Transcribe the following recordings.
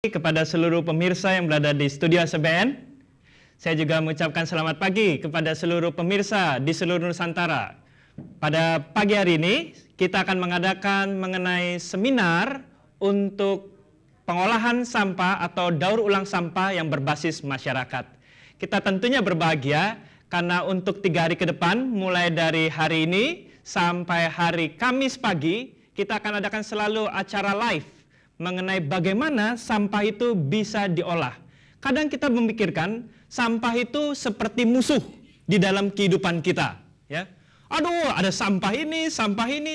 Kepada seluruh pemirsa yang berada di studio SBN. Saya juga mengucapkan selamat pagi kepada seluruh pemirsa di seluruh Nusantara. Pada pagi hari ini kita akan mengadakan mengenai seminar untuk pengolahan sampah atau daur ulang sampah yang berbasis masyarakat. Kita tentunya berbahagia karena untuk 3 hari ke depan, mulai dari hari ini sampai hari Kamis pagi, kita akan adakan selalu acara live mengenai bagaimana sampah itu bisa diolah. Kadang kita memikirkan sampah itu seperti musuh di dalam kehidupan kita. Ya, aduh, ada sampah ini,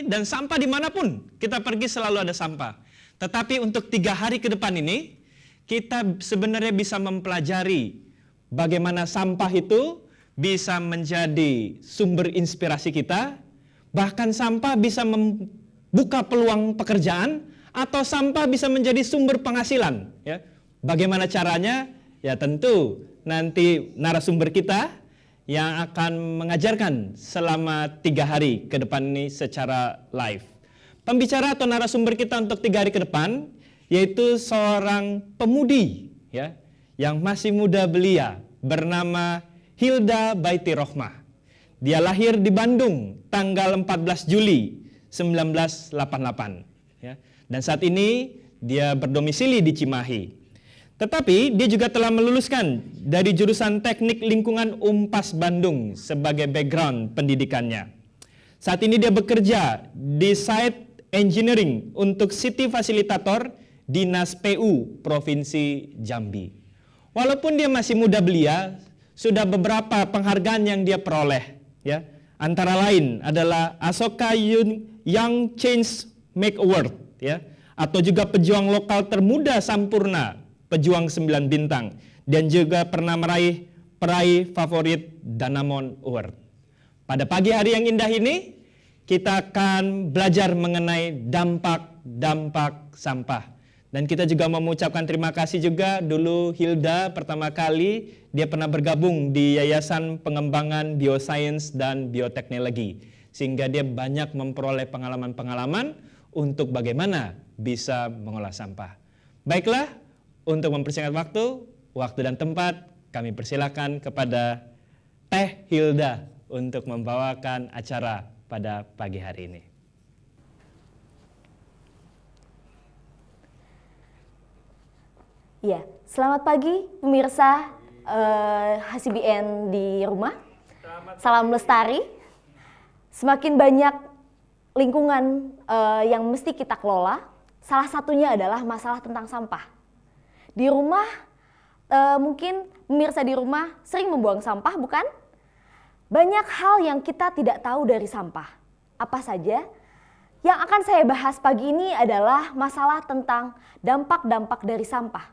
dan sampah dimanapun kita pergi selalu ada sampah. Tetapi untuk 3 hari ke depan ini, kita sebenarnya bisa mempelajari bagaimana sampah itu bisa menjadi sumber inspirasi kita, bahkan sampah bisa membuka peluang pekerjaan, atau sampah bisa menjadi sumber penghasilan. Ya. Bagaimana caranya? Ya tentu nanti narasumber kita yang akan mengajarkan selama 3 hari ke depan ini secara live. Pembicara atau narasumber kita untuk 3 hari ke depan yaitu seorang pemudi ya, yang masih muda belia bernama Hilda Baiti Rohmah. Dia lahir di Bandung tanggal 14 Juli 1988. Ya. Dan saat ini dia berdomisili di Cimahi. Tetapi dia juga telah meluluskan dari jurusan Teknik Lingkungan Unpas Bandung sebagai background pendidikannya. Saat ini dia bekerja di Site Engineering untuk City Fasilitator Dinas PU Provinsi Jambi. Walaupun dia masih muda belia, sudah beberapa penghargaan yang dia peroleh. Ya. Antara lain adalah Asoka Young Change Make Award. Ya, atau juga pejuang lokal termuda Sampurna, pejuang 9 bintang, dan juga pernah meraih peraih favorit Danamon Award. Pada pagi hari yang indah ini, kita akan belajar mengenai dampak-dampak sampah. Dan kita juga mengucapkan terima kasih juga dulu Hilda pertama kali dia pernah bergabung di Yayasan Pengembangan Biosains dan Bioteknologi, sehingga dia banyak memperoleh pengalaman-pengalaman untuk bagaimana bisa mengolah sampah. Baiklah, untuk mempersingkat waktu dan tempat, kami persilakan kepada Teh Hilda untuk membawakan acara pada pagi hari ini. Ya, selamat pagi pemirsa HCBN di rumah. Salam lestari. Semakin banyak lingkungan yang mesti kita kelola, salah satunya adalah masalah tentang sampah. Di rumah, mungkin pemirsa di rumah sering membuang sampah, bukan? Banyak hal yang kita tidak tahu dari sampah. Apa saja? Yang akan saya bahas pagi ini adalah masalah tentang dampak-dampak dari sampah.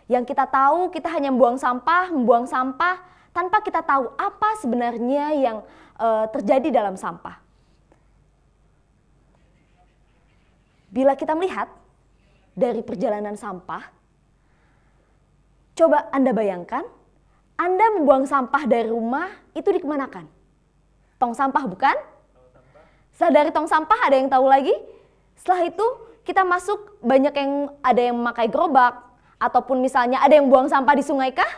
Yang kita tahu, kita hanya membuang sampah, tanpa kita tahu apa sebenarnya yang terjadi dalam sampah. Bila kita melihat dari perjalanan sampah, coba Anda bayangkan, Anda membuang sampah dari rumah, itu dikemanakan? Tong sampah bukan? Setelah dari tong sampah ada yang tahu lagi? Setelah itu kita masuk, banyak yang ada yang memakai gerobak, ataupun misalnya ada yang buang sampah di sungai kah?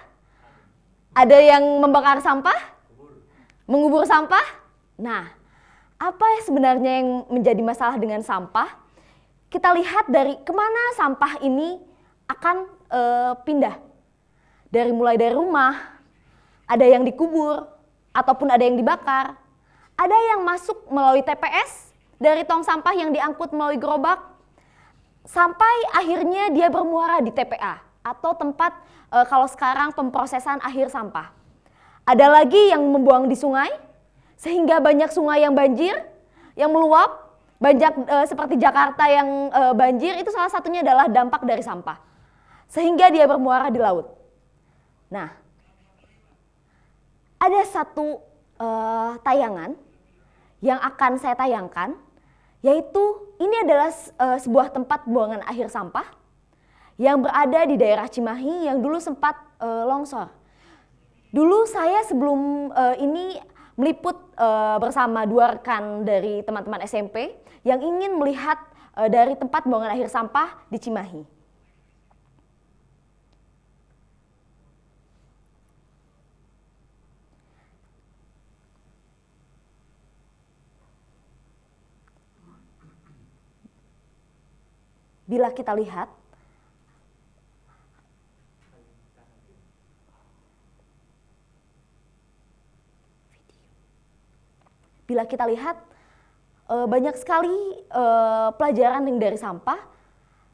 Ada yang membakar sampah? Mengubur sampah? Nah, apa sebenarnya yang menjadi masalah dengan sampah? Kita lihat dari kemana sampah ini akan pindah. Mulai dari rumah, ada yang dikubur, ataupun ada yang dibakar. Ada yang masuk melalui TPS, dari tong sampah yang diangkut melalui gerobak, sampai akhirnya dia bermuara di TPA, atau tempat kalau sekarang pemprosesan akhir sampah. Ada lagi yang membuang di sungai, sehingga banyak sungai yang banjir, yang meluap, banyak seperti Jakarta yang banjir, itu salah satunya adalah dampak dari sampah. Sehingga dia bermuara di laut. Nah, ada satu tayangan yang akan saya tayangkan, yaitu ini adalah sebuah tempat pembuangan akhir sampah yang berada di daerah Cimahi yang dulu sempat longsor. Dulu saya sebelum ini meliput bersama 2 rekan dari teman-teman SMP yang ingin melihat dari tempat pembuangan akhir sampah di Cimahi. bila kita lihat banyak sekali pelajaran yang dari sampah,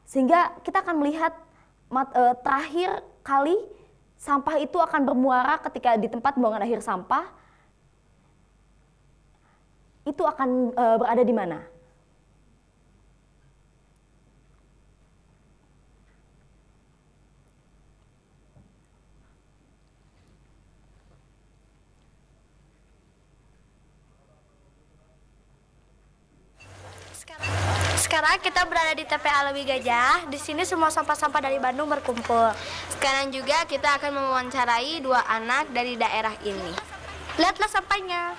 sehingga kita akan melihat terakhir kali sampah itu akan bermuara ketika di tempat pembuangan akhir sampah itu akan berada di mana? Sekarang kita berada di TPA Lewi Gajah. Di sini semua sampah-sampah dari Bandung berkumpul. Sekarang juga kita akan mewawancarai 2 anak dari daerah ini. Lihatlah sampahnya.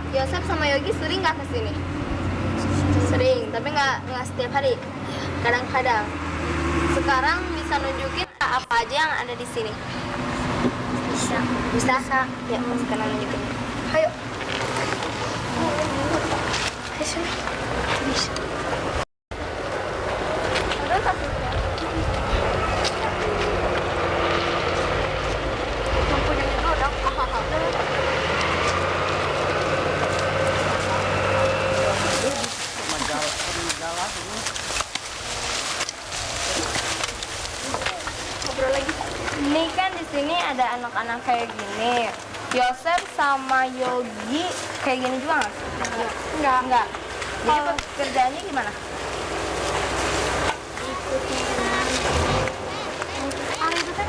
Yosef sama Yogi sering nggak kesini? Sering, tapi nggak setiap hari. Kadang-kadang. Sekarang bisa nunjukin apa aja yang ada di sini? Bisa. Bisa? Ya, sekarang nunjukin. Ayo. Ayo sini. Bisa. Ini kan di sini ada anak-anak kayak gini. Yosef sama Yogi kayak gini juga nggak? Enggak. Jadi kerjanya gimana? Ari itu kan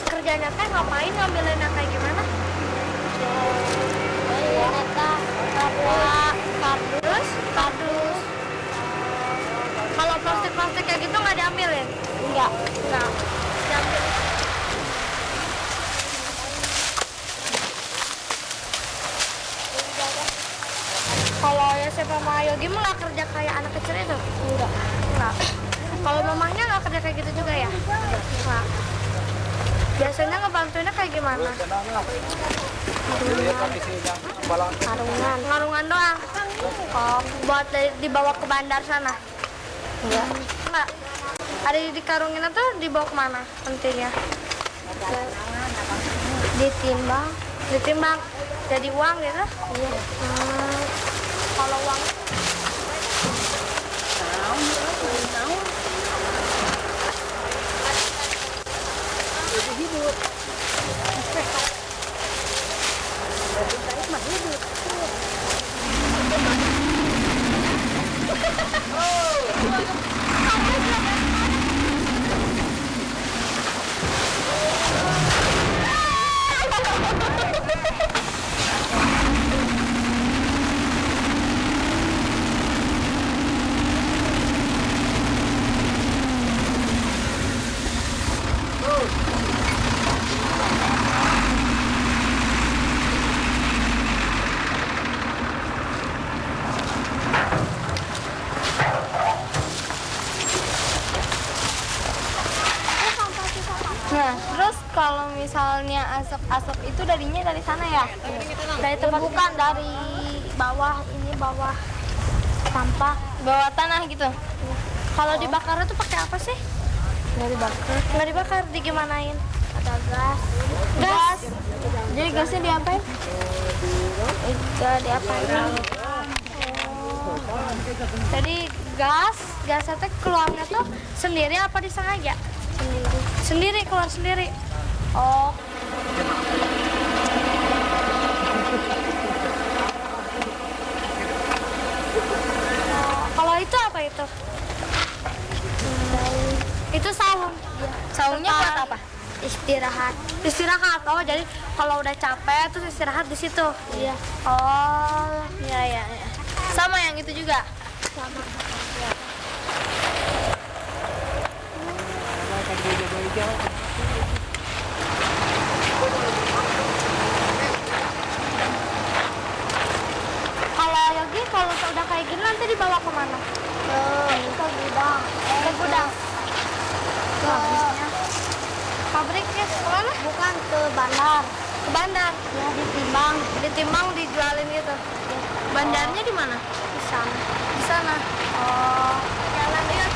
kerjanya kan ngapain, ngambilin yang kayak gimana? Kardus. Kalau plastik kayak gitu nggak diambilin? Enggak. Diambil. Kalau Yosef sama Yogi mah nggak kerja kayak anak kecil itu? Enggak. Kalau mamanya nggak kerja kayak gitu juga ya? Enggak. Biasanya ngebantuinnya kayak gimana? Ngarungan doang. Oh, buat dibawa ke bandar sana? Enggak. Ada dikarungin atau dibawa kemana pentingnya? Ditimbang. Jadi uang gitu? Iya. Kalau uang Nah, terus kalau misalnya asap itu darinya dari sana ya? Dari tempat bukan dari bawah sampah, bawah tanah gitu. Kalau dibakar itu pakai apa sih? Nggak dibakar, digimanain? Ada gas. Jadi gasnya diapain? Diapain? Jadi gasnya tuh keluarnya tuh sendiri apa disengaja? Sendiri keluar sendiri. Oh. Kalau itu apa itu? Itu saung. Saungnya buat apa? Istirahat. Oh, jadi kalau udah capek terus istirahat di situ. Iya. Oh, iya. Sama yang itu juga. Sama. Ya. kalau udah kayak gini nanti dibawa kemana? Ke gudang. Ke gudang. Ke pabriknya kemana? Bukan, ke bandar. Ke bandar? Ya, ditimbang. Ditimbang, dijualin gitu? Bandarnya di mana? Di sana. Di sana? Oh. Jalan yuk.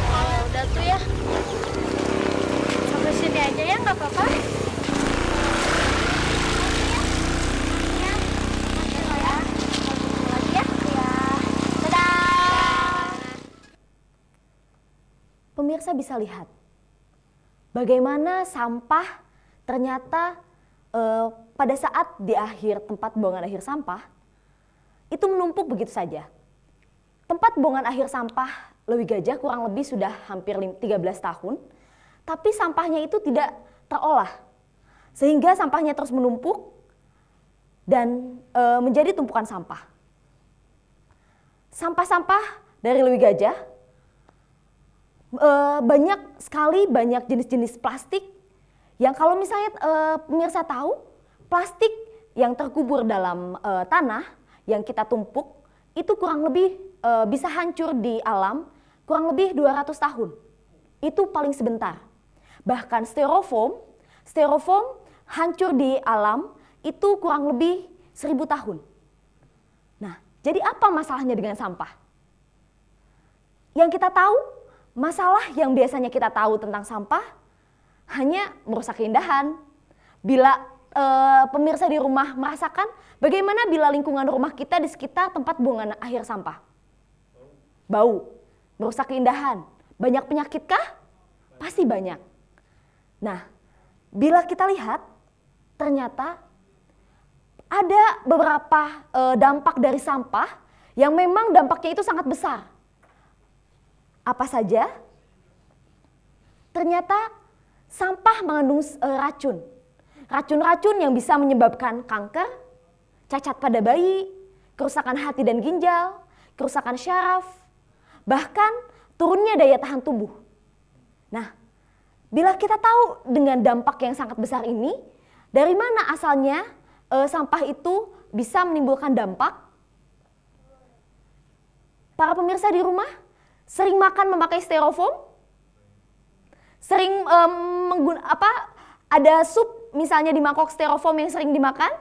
Oh, udah tuh ya. Sampai sini aja ya, nggak apa-apa. Pemirsa bisa lihat bagaimana sampah ternyata pada saat di akhir tempat pembuangan akhir sampah itu menumpuk begitu saja. Tempat pembuangan akhir sampah Lewi Gajah kurang lebih sudah hampir 13 tahun, tapi sampahnya itu tidak terolah. Sehingga sampahnya terus menumpuk dan menjadi tumpukan sampah. Sampah-sampah dari Lewi Gajah banyak sekali, banyak jenis-jenis plastik yang kalau misalnya pemirsa tahu, plastik yang terkubur dalam tanah yang kita tumpuk itu kurang lebih bisa hancur di alam kurang lebih 200 tahun. Itu paling sebentar. Bahkan styrofoam hancur di alam itu kurang lebih 1000 tahun. Nah, jadi apa masalahnya dengan sampah? Yang kita tahu, masalah yang biasanya kita tahu tentang sampah hanya merusak keindahan. Bila pemirsa di rumah merasakan bagaimana bila lingkungan rumah kita di sekitar tempat buangan akhir sampah? Bau, merusak keindahan. Banyak penyakitkah? Pasti banyak. Nah, bila kita lihat ternyata ada beberapa dampak dari sampah yang memang dampaknya itu sangat besar. Apa saja? Ternyata sampah mengandung racun. Racun-racun yang bisa menyebabkan kanker, cacat pada bayi, kerusakan hati dan ginjal, kerusakan syaraf, bahkan turunnya daya tahan tubuh. Nah, bila kita tahu dengan dampak yang sangat besar ini, dari mana asalnya sampah itu bisa menimbulkan dampak? Para pemirsa di rumah sering makan memakai styrofoam? Sering ada sup misalnya di mangkok styrofoam yang sering dimakan?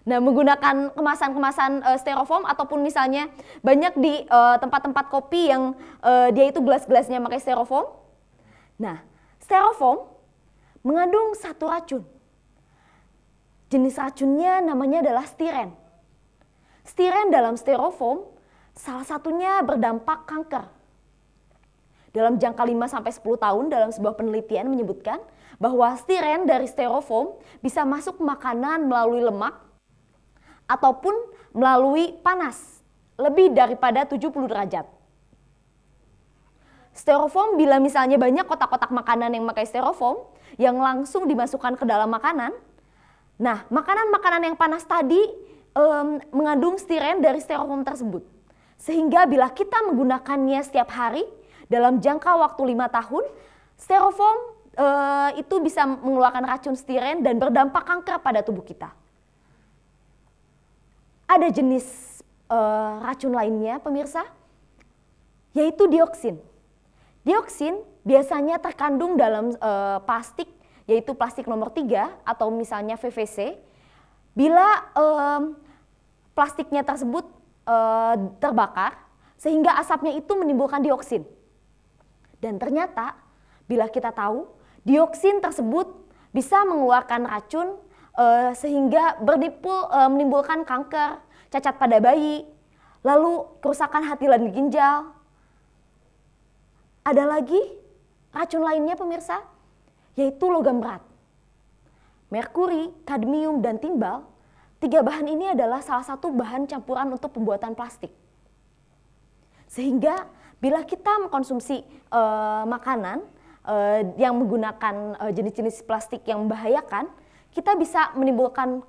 Nah, menggunakan kemasan-kemasan styrofoam ataupun misalnya banyak di tempat-tempat kopi yang dia itu gelas-gelasnya pakai styrofoam. Nah, styrofoam mengandung satu racun. Jenis racunnya namanya adalah stiren. Stiren dalam styrofoam salah satunya berdampak kanker. Dalam jangka 5-10 tahun dalam sebuah penelitian menyebutkan bahwa stiren dari styrofoam bisa masuk makanan melalui lemak ataupun melalui panas lebih daripada 70 derajat. Styrofoam bila misalnya banyak kotak-kotak makanan yang memakai styrofoam yang langsung dimasukkan ke dalam makanan. Nah, makanan-makanan yang panas tadi mengandung stiren dari styrofoam tersebut. Sehingga bila kita menggunakannya setiap hari dalam jangka waktu 5 tahun, styrofoam itu bisa mengeluarkan racun stiren dan berdampak kanker pada tubuh kita. Ada jenis racun lainnya pemirsa, yaitu dioksin. Dioksin biasanya terkandung dalam plastik, yaitu plastik nomor 3 atau misalnya PVC. Bila plastiknya tersebut terbakar, sehingga asapnya itu menimbulkan dioksin. Dan ternyata bila kita tahu, dioksin tersebut bisa mengeluarkan racun sehingga menimbulkan kanker, cacat pada bayi, lalu kerusakan hati dan ginjal. Ada lagi racun lainnya pemirsa, yaitu logam berat. Merkuri, kadmium, dan timbal. 3 bahan ini adalah salah satu bahan campuran untuk pembuatan plastik. Sehingga bila kita mengkonsumsi makanan yang menggunakan jenis-jenis plastik yang membahayakan, kita bisa menimbulkan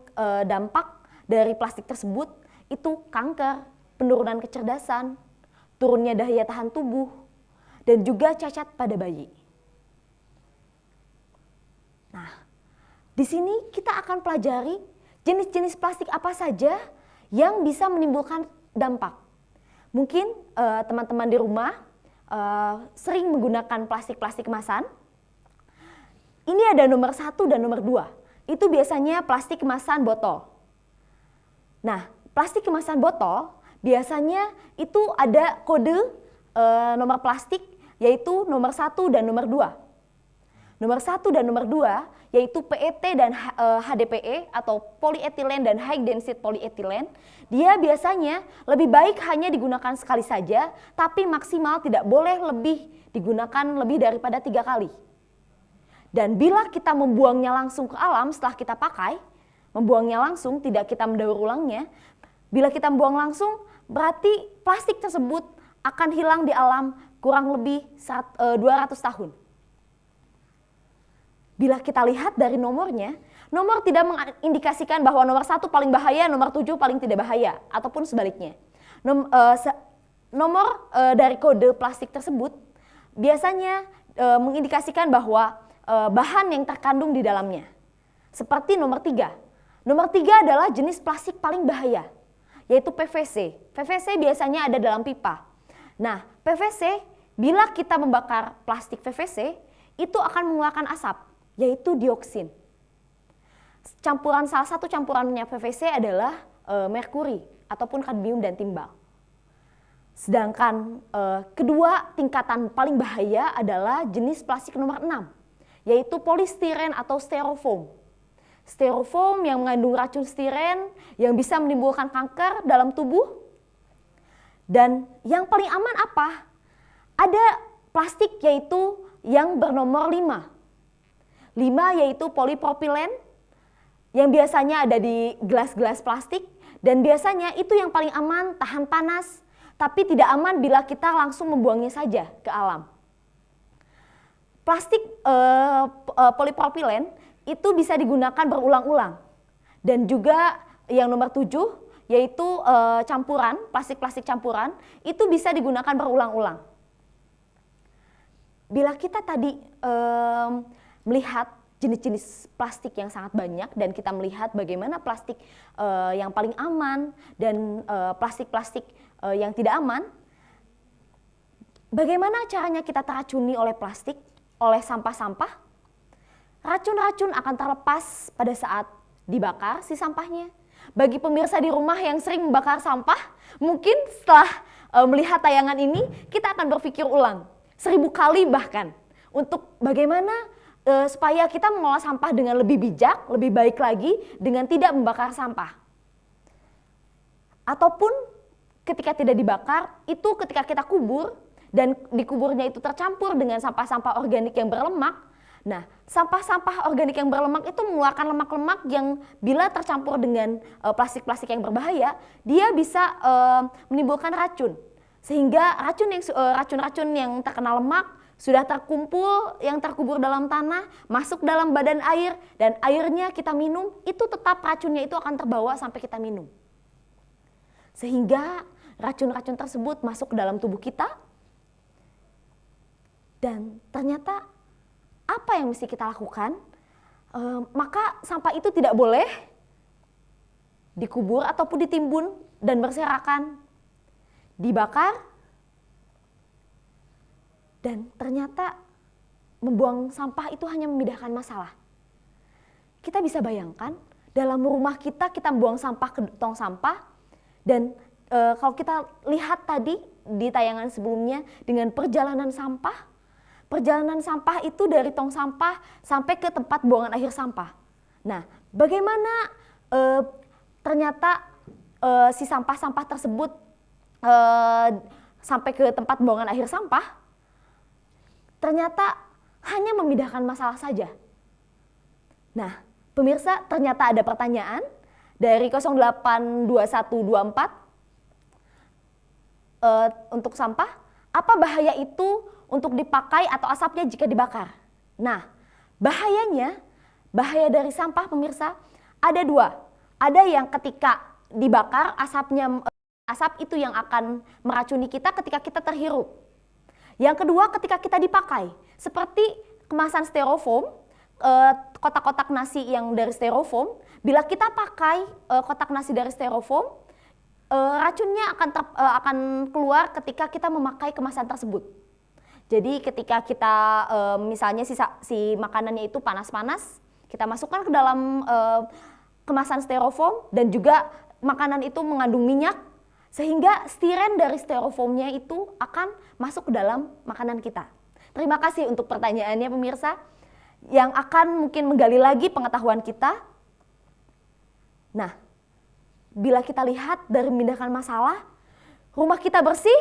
dampak dari plastik tersebut, itu kanker, penurunan kecerdasan, turunnya daya tahan tubuh, dan juga cacat pada bayi. Nah, di sini kita akan pelajari jenis-jenis plastik apa saja yang bisa menimbulkan dampak. Mungkin teman-teman di rumah sering menggunakan plastik-plastik kemasan. Ini ada nomor 1 dan nomor 2. Itu biasanya plastik kemasan botol. Nah, plastik kemasan botol biasanya itu ada kode nomor plastik, yaitu nomor 1 dan nomor 2. Nomor 1 dan nomor 2 yaitu PET dan HDPE atau polyethylene dan high density polyethylene. Dia biasanya lebih baik hanya digunakan sekali saja, tapi maksimal tidak boleh lebih digunakan lebih daripada 3 kali. Dan bila kita membuangnya langsung ke alam setelah kita pakai, membuangnya langsung, tidak kita mendaur ulangnya, bila kita membuang langsung, berarti plastik tersebut akan hilang di alam kurang lebih 200 tahun. Bila kita lihat dari nomornya, nomor tidak mengindikasikan bahwa nomor 1 paling bahaya, nomor 7 paling tidak bahaya, ataupun sebaliknya. Nomor dari kode plastik tersebut biasanya mengindikasikan bahwa bahan yang terkandung di dalamnya. Seperti nomor 3. Nomor 3 adalah jenis plastik paling bahaya, yaitu PVC. PVC biasanya ada dalam pipa. Nah, PVC, bila kita membakar plastik PVC, itu akan mengeluarkan asap, yaitu dioksin. Salah satu campurannya PVC adalah merkuri ataupun kadmium dan timbal. Sedangkan kedua tingkatan paling bahaya adalah jenis plastik nomor 6, yaitu polistiren atau styrofoam. Styrofoam yang mengandung racun stiren yang bisa menimbulkan kanker dalam tubuh. Dan yang paling aman apa? Ada plastik yaitu yang bernomor 5. 5 yaitu polipropilen yang biasanya ada di gelas-gelas plastik, dan biasanya itu yang paling aman, tahan panas, tapi tidak aman bila kita langsung membuangnya saja ke alam. Plastik polipropilen itu bisa digunakan berulang-ulang. Dan juga yang nomor 7 yaitu campuran, plastik-plastik campuran, itu bisa digunakan berulang-ulang. Bila kita tadi melihat jenis-jenis plastik yang sangat banyak dan kita melihat bagaimana plastik yang paling aman dan plastik-plastik yang tidak aman, bagaimana caranya kita teracuni oleh plastik, oleh sampah-sampah? Racun-racun akan terlepas pada saat dibakar si sampahnya. Bagi pemirsa di rumah yang sering membakar sampah, mungkin setelah melihat tayangan ini kita akan berpikir ulang 1000 kali bahkan untuk bagaimana supaya kita mengolah sampah dengan lebih bijak, lebih baik lagi dengan tidak membakar sampah. Ataupun ketika tidak dibakar, itu ketika kita kubur dan di kuburnya itu tercampur dengan sampah-sampah organik yang berlemak. Nah, sampah-sampah organik yang berlemak itu mengeluarkan lemak-lemak yang bila tercampur dengan plastik-plastik yang berbahaya, dia bisa menimbulkan racun. Sehingga racun-racun yang terkena lemak sudah terkumpul, yang terkubur dalam tanah, masuk dalam badan air, dan airnya kita minum, itu tetap racunnya itu akan terbawa sampai kita minum. Sehingga racun-racun tersebut masuk ke dalam tubuh kita, dan ternyata apa yang mesti kita lakukan? Maka sampah itu tidak boleh dikubur ataupun ditimbun dan berserakan, dibakar. Dan ternyata membuang sampah itu hanya memindahkan masalah. Kita bisa bayangkan dalam rumah kita membuang sampah ke tong sampah, dan kalau kita lihat tadi di tayangan sebelumnya dengan perjalanan sampah itu dari tong sampah sampai ke tempat buangan akhir sampah. Nah, bagaimana ternyata si sampah-sampah tersebut sampai ke tempat buangan akhir sampah? Ternyata hanya memindahkan masalah saja. Nah, pemirsa, ternyata ada pertanyaan dari 082124 untuk sampah. Apa bahaya itu untuk dipakai atau asapnya jika dibakar? Nah, bahaya dari sampah pemirsa ada 2. Ada yang ketika dibakar asap itu yang akan meracuni kita ketika kita terhirup. Yang kedua, ketika kita dipakai, seperti kemasan styrofoam, kotak-kotak nasi yang dari styrofoam, bila kita pakai kotak nasi dari styrofoam, racunnya akan keluar ketika kita memakai kemasan tersebut. Jadi ketika kita misalnya si makanannya itu panas-panas, kita masukkan ke dalam kemasan styrofoam dan juga makanan itu mengandung minyak, sehingga stiren dari styrofoamnya itu akan masuk ke dalam makanan kita. Terima kasih untuk pertanyaannya pemirsa, yang akan mungkin menggali lagi pengetahuan kita. Nah, bila kita lihat dari memindahkan masalah, rumah kita bersih,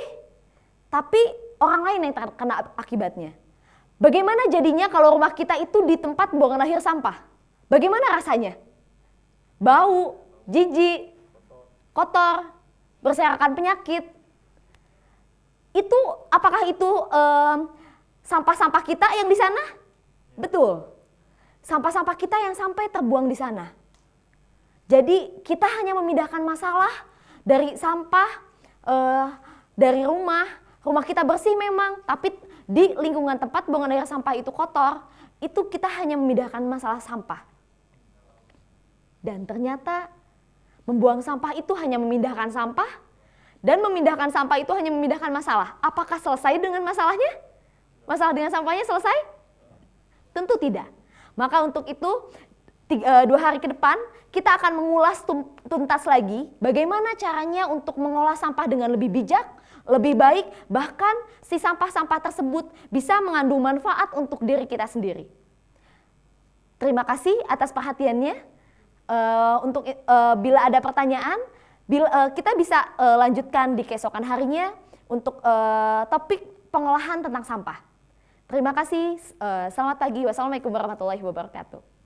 tapi orang lain yang terkena akibatnya. Bagaimana jadinya kalau rumah kita itu di tempat buangan akhir sampah? Bagaimana rasanya? Bau, jijik, kotor, berserakan penyakit. Apakah itu sampah-sampah kita yang di sana? Betul. Sampah-sampah kita yang sampai terbuang di sana. Jadi kita hanya memindahkan masalah dari sampah, dari rumah kita bersih memang, tapi di lingkungan tempat buangan air sampah itu kotor, itu kita hanya memindahkan masalah sampah. Dan ternyata membuang sampah itu hanya memindahkan sampah, dan memindahkan sampah itu hanya memindahkan masalah. Apakah selesai dengan masalahnya? Masalah dengan sampahnya selesai? Tentu tidak. Maka untuk itu 2 hari ke depan kita akan mengulas tuntas lagi bagaimana caranya untuk mengolah sampah dengan lebih bijak, lebih baik, bahkan si sampah-sampah tersebut bisa mengandung manfaat untuk diri kita sendiri. Terima kasih atas perhatiannya. Bila ada pertanyaan, kita bisa lanjutkan di keesokan harinya untuk topik pengolahan tentang sampah. Terima kasih. Selamat pagi. Wassalamualaikum warahmatullahi wabarakatuh.